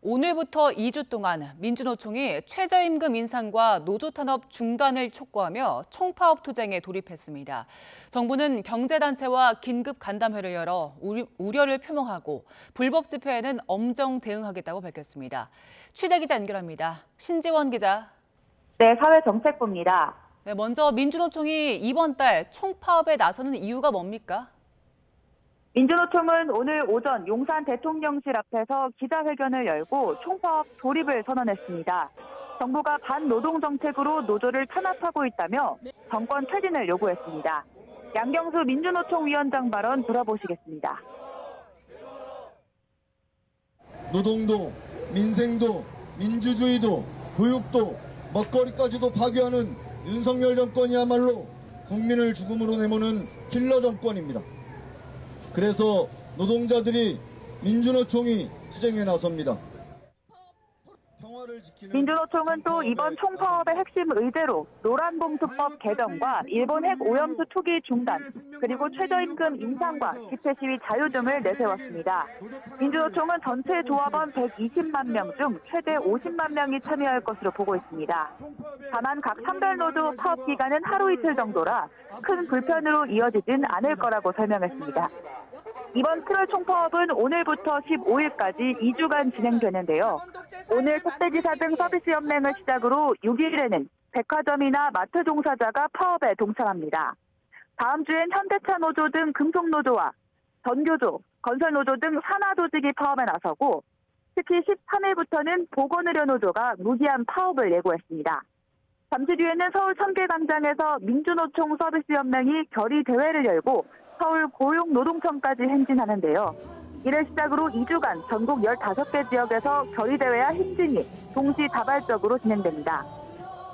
오늘부터 2주 동안 민주노총이 최저임금 인상과 노조 탄압 중단을 촉구하며 총파업 투쟁에 돌입했습니다. 정부는 경제단체와 긴급 간담회를 열어 우려를 표명하고 불법 집회에는 엄정 대응하겠다고 밝혔습니다. 취재기자 연결합니다. 신지원 기자. 네, 사회정책부입니다. 네, 먼저 민주노총이 이번 달 총파업에 나서는 이유가 뭡니까? 민주노총은 오늘 오전 용산 대통령실 앞에서 기자회견을 열고 총파업 돌입을 선언했습니다. 정부가 반노동 정책으로 노조를 탄압하고 있다며 정권 퇴진을 요구했습니다. 양경수 민주노총 위원장 발언 들어보시겠습니다. 노동도, 민생도, 민주주의도, 교육도, 먹거리까지도 파괴하는 윤석열 정권이야말로 국민을 죽음으로 내모는 킬러 정권입니다. 그래서 노동자들이 민주노총이 투쟁에 나섭니다. 민주노총은 또 이번 총파업의 핵심 의제로 노란봉투법 개정과 일본 핵 오염수 투기 중단, 그리고 최저임금 인상과 집회 시위 자유 등을 내세웠습니다. 민주노총은 전체 조합원 120만 명 중 최대 50만 명이 참여할 것으로 보고 있습니다. 다만 각 선별노조 파업 기간은 하루 이틀 정도라 큰 불편으로 이어지진 않을 거라고 설명했습니다. 이번 7월 총파업은 오늘부터 15일까지 2주간 진행되는데요. 오늘 택배기사 등 서비스연맹을 시작으로 6일에는 백화점이나 마트 종사자가 파업에 동참합니다. 다음 주엔 현대차 노조 등 금속노조와 전교조, 건설노조 등 산하조직이 파업에 나서고 특히 13일부터는 보건의료노조가 무기한 파업을 예고했습니다. 잠시 뒤에는 서울 청계광장에서 민주노총 서비스연맹이 결의대회를 열고 서울 고용노동청까지 행진하는데요. 이를 시작으로 2주간 전국 15개 지역에서 결의대회와 행진이 동시다발적으로 진행됩니다.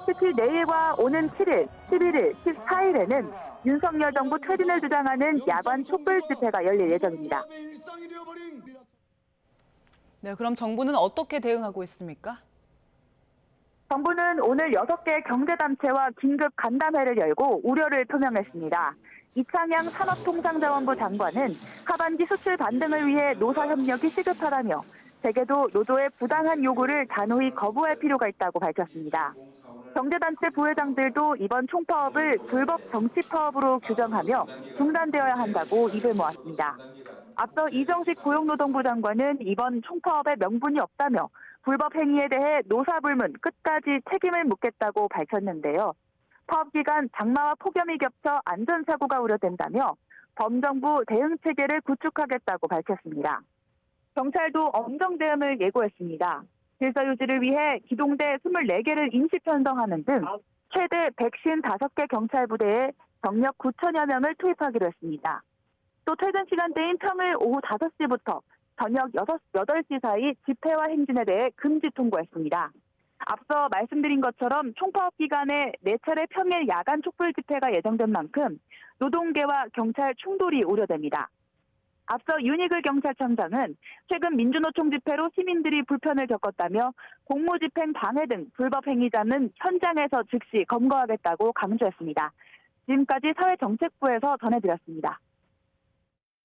특히 내일과 오는 7일, 11일, 14일에는 윤석열 정부 퇴진을 주장하는 야간 촛불 집회가 열릴 예정입니다. 네, 그럼 정부는 어떻게 대응하고 있습니까? 정부는 오늘 6개 경제단체와 긴급 간담회를 열고 우려를 표명했습니다. 이창양 산업통상자원부 장관은 하반기 수출 반등을 위해 노사협력이 시급하다며 대개도 노조의 부당한 요구를 단호히 거부할 필요가 있다고 밝혔습니다. 경제단체 부회장들도 이번 총파업을 불법 정치파업으로 규정하며 중단되어야 한다고 입을 모았습니다. 앞서 이정식 고용노동부 장관은 이번 총파업에 명분이 없다며 불법 행위에 대해 노사불문 끝까지 책임을 묻겠다고 밝혔는데요. 파업 기간 장마와 폭염이 겹쳐 안전사고가 우려된다며 범정부 대응 체계를 구축하겠다고 밝혔습니다. 경찰도 엄정 대응을 예고했습니다. 질서 유지를 위해 기동대 24개를 임시 편성하는 등 최대 155개 경찰 부대에 병력 9천여 명을 투입하기로 했습니다. 또 퇴근 시간대인 평일 오후 5시부터 저녁 8시 사이 집회와 행진에 대해 금지 통보했습니다. 앞서 말씀드린 것처럼 총파업 기간에 4차례 평일 야간 촛불 집회가 예정된 만큼 노동계와 경찰 충돌이 우려됩니다. 앞서 윤익을 경찰청장은 최근 민주노총 집회로 시민들이 불편을 겪었다며 공무집행 방해 등 불법 행위자는 현장에서 즉시 검거하겠다고 강조했습니다. 지금까지 사회정책부에서 전해드렸습니다.